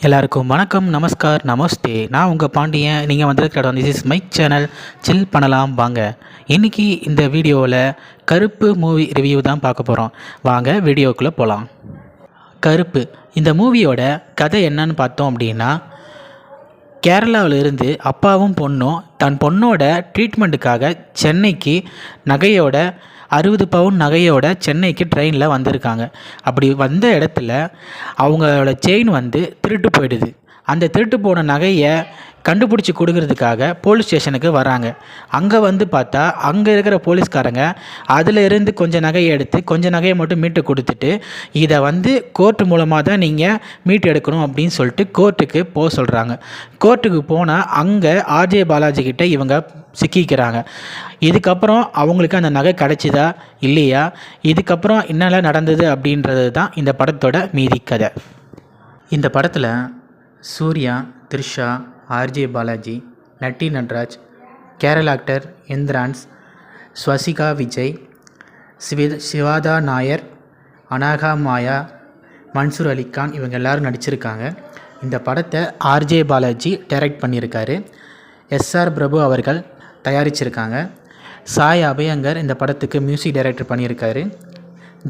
எல்லாருக்கும் வணக்கம், நமஸ்கார், நமஸ்தே. நான் உங்கள் பாண்டியன். நீங்கள் வந்திருக்கிற இடம் திஸ் இஸ் மை சேனல். சில் பண்ணலாம் வாங்க. இன்றைக்கி இந்த வீடியோவில் கருப்பு மூவி ரிவ்யூ தான் பார்க்க போகிறோம். வாங்க வீடியோக்குள்ளே போகலாம். கருப்பு இந்த மூவியோட கதை என்னன்னு பார்த்தோம் அப்படின்னா, கேரளாவிலிருந்து அப்பாவும் பொண்ணும் தன் பொண்ணோட ட்ரீட்மெண்ட்டுக்காக சென்னைக்கு நகையோட 60 பவுன் நகையோட சென்னைக்கு ட்ரெயினில் வந்திருக்காங்க. அப்படி வந்த இடத்துல அவங்களோட செயின் திருட்டு போயிடுது. அந்த திருட்டு போன நகையை கண்டுபிடிச்சி கொடுக்கறதுக்காக போலீஸ் ஸ்டேஷனுக்கு வராங்க. அங்கே பார்த்தா அங்கே இருக்கிற போலீஸ்காரங்க அதில் இருந்து கொஞ்சம் நகையை எடுத்து கொஞ்சம் நகையை மட்டும் மீட்டு கொடுத்துட்டு, இதை கோர்ட்டு மூலமாக தான் நீங்கள் மீட்டு எடுக்கணும் அப்படின்னு சொல்லிட்டு கோர்ட்டுக்கு போக சொல்கிறாங்க. கோர்ட்டுக்கு போனால் அங்கே ஆர்ஜே பாலாஜி கிட்டே இவங்க சிக்கிக்கிறாங்க. இதுக்கப்புறம் அவங்களுக்கு அந்த நகை கிடச்சிதா இல்லையா, இதுக்கப்புறம் என்னெல்லாம் நடந்தது அப்படின்றது தான் இந்த படத்தோட மீதி கதை. இந்த படத்தில் சூர்யா, த்ரிஷா, ஆர்ஜே பாலாஜி, நட்டி நட்ராஜ், கேரள ஆக்டர் இந்திரான்ஸ், ஸ்வசிகா விஜய், சிவாதா நாயர், அனாகா மாயா, மன்சூர் அலிகான் இவங்க எல்லோரும் நடிச்சிருக்காங்க. இந்த படத்தை ஆர்ஜே பாலாஜி டைரக்ட் பண்ணியிருக்காரு. எஸ்ஆர் பிரபு அவர்கள் தயாரிச்சிருக்காங்க. சாய் அபயங்கர் இந்த படத்துக்கு மியூசிக் டைரக்டர் பண்ணியிருக்காரு.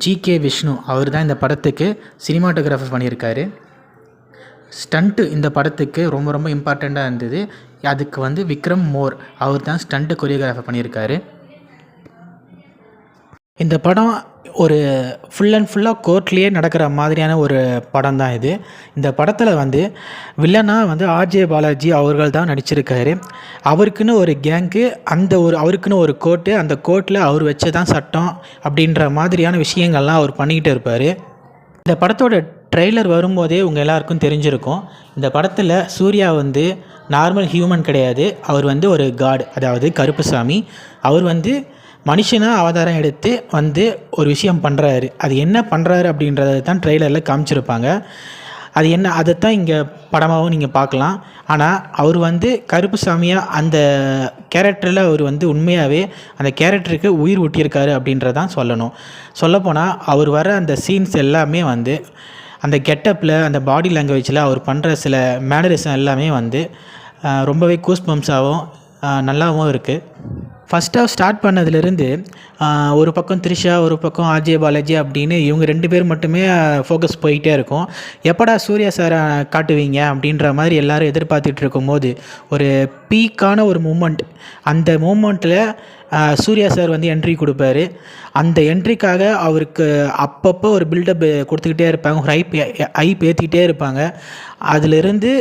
ஜிகே விஷ்ணு அவர் தான் இந்த படத்துக்கு சினிமாட்டோகிராஃபர் பண்ணியிருக்காரு. ஸ்டண்ட்டு இந்த படத்துக்கு ரொம்ப ரொம்ப இம்பார்ட்டண்ட்டாக இருந்தது. அதுக்கு விக்ரம் மோர் அவர் தான் ஸ்டண்ட்டு கொரியோகிராஃபர் பண்ணியிருக்காரு. இந்த படம் ஒரு ஃபுல் அண்ட் ஃபுல்லாக கோர்ட்லேயே நடக்கிற மாதிரியான ஒரு படம் தான் இது. இந்த படத்தில் வில்லனாக ஆர்ஜே பாலாஜி அவர்கள் தான் நடிச்சிருக்காரு. அவருக்குன்னு ஒரு கேங்கு, அவருக்குன்னு ஒரு கோர்ட்டு, அந்த கோர்ட்டில் அவர் வச்சு தான் சட்டம் அப்படின்ற மாதிரியான விஷயங்கள்லாம் அவர் பண்ணிக்கிட்டு இருப்பார். இந்த படத்தோட ட்ரெய்லர் வரும்போதே உங்கள் எல்லாருக்கும் தெரிஞ்சிருக்கும். இந்த படத்தில் சூர்யா நார்மல் ஹியூமன் கிடையாது. அவர் ஒரு காட், அதாவது கருப்புசாமி. அவர் மனுஷனாக அவதாரம் எடுத்து ஒரு விஷயம் பண்ணுறாரு. அது என்ன பண்ணுறாரு அப்படின்றத தான் ட்ரெய்லரில் காமிச்சிருப்பாங்க. அது என்ன, அதைத்தான் இங்கே படமாகவும் நீங்கள் பார்க்கலாம். ஆனால் அவர் கருப்புசாமியாக அந்த கேரக்டரில் அவர் உண்மையாகவே அந்த கேரக்டருக்கு உயிர் ஊட்டியிருக்காரு அப்படின்றதான் சொல்லணும். சொல்லப்போனால் அவர் வர அந்த சீன்ஸ் எல்லாமே அந்த கெட்டப்பில், அந்த பாடி லாங்குவேஜில் அவர் பண்ணுற சில மேனரிசம் எல்லாமே ரொம்பவே கூஸ் பம்ப்ஸாகவும் நல்லாவும் இருக்குது. ஃபஸ்ட் ஹாஃப் ஸ்டார்ட் பண்ணதுலேருந்து ஒரு பக்கம் த்ரிஷா, ஒரு பக்கம் ஆர்ஜே பாலாஜி அப்படின்னு இவங்க 2 பேர் மட்டுமே ஃபோக்கஸ் போயிட்டே இருக்கும். எப்படா சூர்யா சாரை காட்டுவீங்க அப்படின்ற மாதிரி எல்லோரும் எதிர்பார்த்துட்டு இருக்கும்போது ஒரு பீக்கான ஒரு மூமெண்ட், அந்த மூமெண்ட்டில் சூர்யா சார் என்ட்ரி கொடுப்பாரு. அந்த என்ட்ரிக்காக அவருக்கு அப்பப்போ ஒரு பில்டப் கொடுத்துக்கிட்டே இருப்பாங்க, ஒரு ஐப் ஏற்றிக்கிட்டே இருப்பாங்க. அதிலிருந்து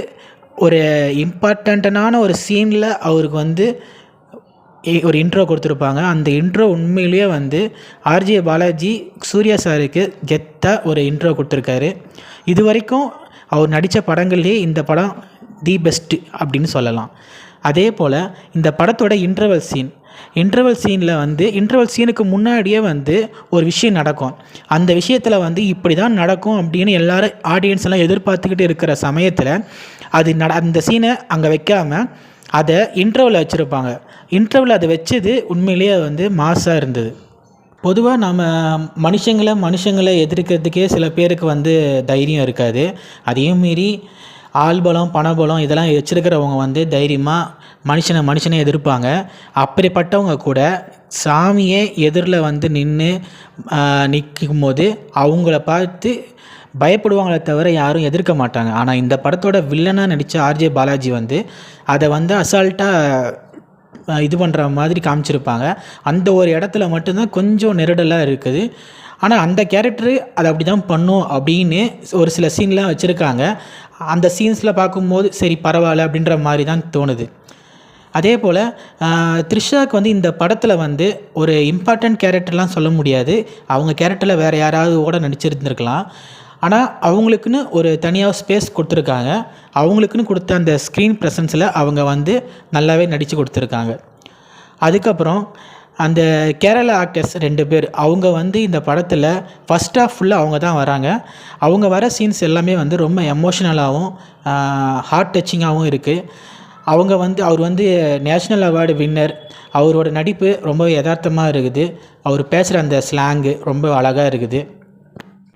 ஒரு இம்பார்ட்டண்ட்டான ஒரு சீனில் அவருக்கு ஒரு இன்ட்ரோ கொடுத்துருப்பாங்க. அந்த இன்ட்ரோ உண்மையிலேயே ஆர்ஜே பாலாஜி சூர்யா சாருக்கு கெத்தாக ஒரு இன்ட்ரோ கொடுத்துருக்காரு. இது வரைக்கும் அவர் நடித்த படங்கள்லேயே இந்த படம் தி பெஸ்ட்டு அப்படின்னு சொல்லலாம். அதே போல் இந்த படத்தோட இன்டர்வல் சீனில் இன்டர்வல் சீனுக்கு முன்னாடியே ஒரு விஷயம் நடக்கும். அந்த விஷயத்தில் இப்படி தான் நடக்கும் அப்படின்னு எல்லோரும் ஆடியன்ஸ் எல்லாம் எதிர்பார்த்துக்கிட்டு இருக்கிற சமயத்தில் அந்த சீனை அங்கே வைக்காமல் அதை இன்டர்வலில் வச்சுருப்பாங்க. இன்டர்வலில் அதை வச்சது உண்மையிலேயே மாசாக இருந்தது. பொதுவாக நம்ம மனுஷங்களை எதிர்க்கிறதுக்கே சில பேருக்கு தைரியம் இருக்காது. அதையும் மீறி ஆள்பலம், பணபலம் இதெல்லாம் வச்சுருக்கிறவங்க தைரியமாக மனுஷனை எதிர்ப்பாங்க. அப்படிப்பட்டவங்க கூட சாமியே எதிரில் நின்று நிற்கும் போது அவங்கள பார்த்து பயப்படுவாங்களே தவிர யாரும் எதிர்க்க மாட்டாங்க. ஆனால் இந்த படத்தோட வில்லனாக நடித்த ஆர்ஜே பாலாஜி அதை அசால்ட்டாக இது பண்ணுற மாதிரி காமிச்சிருப்பாங்க. அந்த ஒரு இடத்துல மட்டும்தான் கொஞ்சம் நெருடலாக இருக்குது. ஆனால் அந்த கேரக்டரு அதை அப்படி தான் பண்ணும் அப்படின்னு ஒரு சில சீன்லாம் வச்சுருக்காங்க. அந்த சீன்ஸில் பார்க்கும்போது சரி பரவாயில்ல அப்படின்ற மாதிரி தான் தோணுது. அதே போல் த்ரிஷாவுக்கு இந்த படத்தில் ஒரு இம்பார்ட்டண்ட் கேரக்டர்லாம் சொல்ல முடியாது. அவங்க கேரக்டரில் வேறு யாராவது கூட நடிச்சிருந்துருக்கலாம். ஆனால் அவங்களுக்குன்னு ஒரு தனியாக ஸ்பேஸ் கொடுத்துருக்காங்க. அவங்களுக்குன்னு கொடுத்த அந்த ஸ்க்ரீன் ப்ரெசன்ஸில் அவங்க நல்லாவே நடித்து கொடுத்துருக்காங்க. அதுக்கப்புறம் அந்த கேரளா ஆக்டர்ஸ் 2 பேர் அவங்க இந்த படத்தில் ஃபஸ்ட் ஹாஃப் ஃபுல்லாக அவங்க தான் வராங்க. அவங்க வர சீன்ஸ் எல்லாமே ரொம்ப எமோஷ்னலாகவும் ஹார்ட் டச்சிங்காகவும் இருக்குது. அவங்க அவர் நேஷ்னல் அவார்டு வின்னர். அவரோட நடிப்பு ரொம்ப யதார்த்தமாக இருக்குது. அவர் பேசுகிற அந்த ஸ்லாங்கு ரொம்ப அழகாக இருக்குது.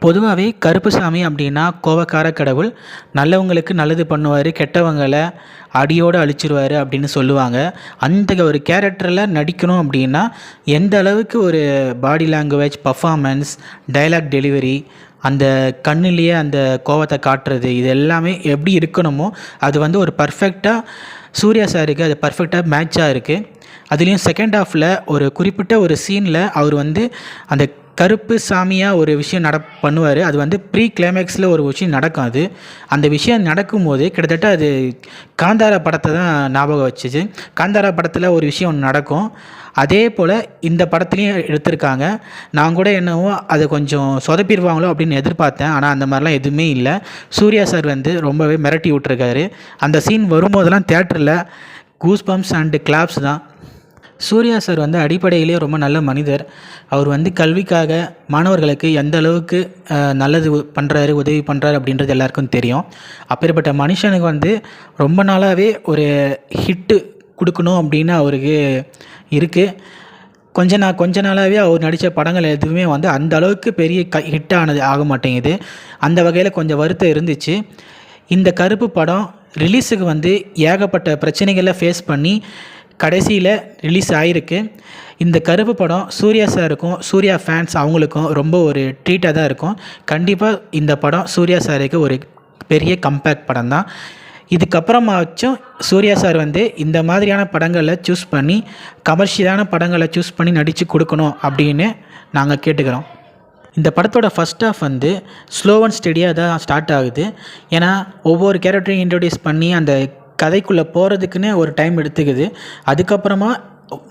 பொதுவாகவே கருப்புசாமி அப்படின்னா கோவக்கார கடவுள், நல்லவங்களுக்கு நல்லது பண்ணுவார், கெட்டவங்களை அடியோடு அழிச்சிருவார் அப்படின்னு சொல்லுவாங்க. அந்த ஒரு கேரக்டரில் நடிக்கணும் அப்படின்னா எந்த அளவுக்கு ஒரு body language, performance, dialogue delivery, அந்த கண்ணுலேயே அந்த கோவத்தை காட்டுறது, இது எல்லாமே எப்படி இருக்கணுமோ அது வந்து ஒரு பர்ஃபெக்டாக சூர்யா சாருக்கு அது பர்ஃபெக்டாக மேட்சாக இருக்குது. அதுலேயும் செகண்ட் ஹாஃபில் ஒரு குறிப்பிட்ட ஒரு சீனில் அவர் வந்து அந்த கருப்பு சாமியாக ஒரு விஷயம் பண்ணுவார். அது வந்து ப்ரீ கிளைமேக்ஸில் ஒரு விஷயம் நடக்கும். அந்த விஷயம் நடக்கும்போது கிட்டத்தட்ட அது காந்தாரா படத்தை தான் ஞாபகம் வச்சுச்சு. காந்தாரா படத்தில் ஒரு விஷயம் ஒன்று நடக்கும், அதே போல் இந்த படத்துலையும் எடுத்திருக்காங்க. நான் கூட என்னவோ அதை கொஞ்சம் சொதப்பிடுவாங்களோ அப்படின்னு எதிர்பார்த்தேன். ஆனால் அந்த மாதிரிலாம் எதுவுமே இல்லை. சூர்யா சார் வந்து ரொம்பவே மிரட்டி விட்ருக்காரு. அந்த சீன் வரும்போதெல்லாம் தேட்டரில் கூஸ் பம்ப்ஸ் அண்டு கிளாப்ஸ் தான். சூர்யா சார் வந்து அடிப்படையிலே ரொம்ப நல்ல மனிதர். அவர் வந்து கல்விக்காக மாணவர்களுக்கு எந்த அளவுக்கு நல்லது பண்ணுறாரு, உதவி பண்ணுறாரு அப்படின்றது எல்லாருக்கும் தெரியும். அப்பேற்பட்ட மனுஷனுக்கு வந்து ரொம்ப நாளாகவே ஒரு ஹிட்டு கொடுக்கணும் அப்படின்னு அவருக்கு இருக்குது. கொஞ்ச நாளாகவே அவர் நடித்த படங்கள் எதுவுமே வந்து அந்த அளவுக்கு பெரிய ஹிட்டானது ஆக மாட்டேங்குது. அந்த வகையில் கொஞ்சம் வருத்தம் இருந்துச்சு. இந்த கருப்பு படம் ரிலீஸுக்கு வந்து ஏகப்பட்ட பிரச்சனைகளை ஃபேஸ் பண்ணி கடைசியில் ரிலீஸ் ஆகிருக்கு. இந்த கருப்பு படம் சூர்யா சாருக்கும் சூர்யா ஃபேன்ஸ் அவங்களுக்கும் ரொம்ப ஒரு ட்ரீட்டாக தான் இருக்கும். கண்டிப்பாக இந்த படம் சூர்யா சாருக்கு ஒரு பெரிய கம்பேக்ட் படம் தான். இதுக்கப்புறமாச்சும் சூர்யா சார் வந்து இந்த மாதிரியான படங்களை சூஸ் பண்ணி, கமர்ஷியலான படங்களை சூஸ் பண்ணி நடித்து கொடுக்கணும் அப்படின்னு நாங்கள் கேட்டுக்கிறோம். இந்த படத்தோட ஃபஸ்ட் ஹாஃப் வந்து ஸ்லோ அண்ட் ஸ்டெடியாக தான் ஸ்டார்ட் ஆகுது. ஏன்னா ஒவ்வொரு கேரக்டரையும் இன்ட்ரடியூஸ் பண்ணி அந்த கதைக்குள்ளே போகிறதுக்குன்னு ஒரு டைம் எடுத்துக்குது. அதுக்கப்புறமா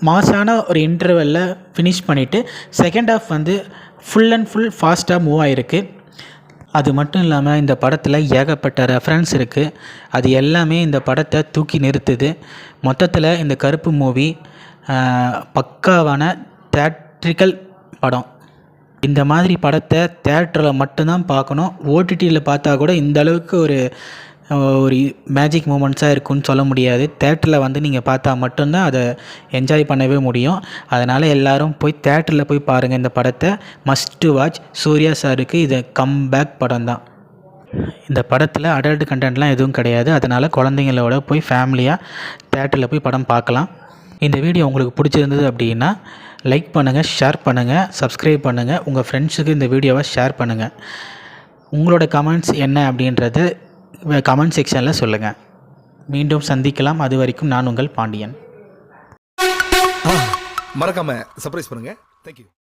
மாசான ஒரு இன்டர்வெல்லில் ஃபினிஷ் பண்ணிவிட்டு செகண்ட் ஹாஃப் வந்து ஃபுல் அண்ட் ஃபுல் ஃபாஸ்ட்டாக மூவ் ஆகிருக்கு. அது மட்டும் இல்லாமல் இந்த படத்தில் ஏகப்பட்ட ரெஃபரன்ஸ் இருக்குது. அது எல்லாமே இந்த படத்தை தூக்கி நிறுத்துது. மொத்தத்தில் இந்த கருப்பு மூவி பக்காவான தியேட்ரிக்கல் படம். இந்த மாதிரி படத்தை தேட்டரில் மட்டும்தான் பார்க்கணும். ஓடிடியில் பார்த்தா கூட இந்த அளவுக்கு ஒரு மேஜிக் மூமெண்ட்ஸாக இருக்குன்னு சொல்ல முடியாது. தேட்டரில் வந்து நீங்கள் பார்த்தா மட்டும்தான் அதை என்ஜாய் பண்ணவே முடியும். அதனால் எல்லோரும் போய் தேட்டரில் போய் பாருங்கள் இந்த படத்தை. Must watch. சூர்யா சாருக்கு இது கம்பேக் படம் தான். இந்த படத்தில் அடல்ட் கண்டென்ட்லாம் எதுவும் கிடையாது. அதனால் குழந்தைங்களோட போய் ஃபேமிலியாக தேட்டரில் போய் படம் பார்க்கலாம். இந்த வீடியோ உங்களுக்கு பிடிச்சிருந்தது அப்படின்னா லைக் பண்ணுங்கள், ஷேர் பண்ணுங்கள், சப்ஸ்கிரைப் பண்ணுங்கள். உங்கள் ஃப்ரெண்ட்ஸுக்கு இந்த வீடியோவை ஷேர் பண்ணுங்கள். உங்களோட கமெண்ட்ஸ் என்ன அப்படின்றது கமெண்ட் செக்ஷனில் சொல்லுங்கள். மீண்டும் சந்திக்கலாம். அது வரைக்கும் நான் உங்கள் பாண்டியன். மறக்காம சர்ப்ரைஸ் பண்ணுங்க. தேங்க்யூ.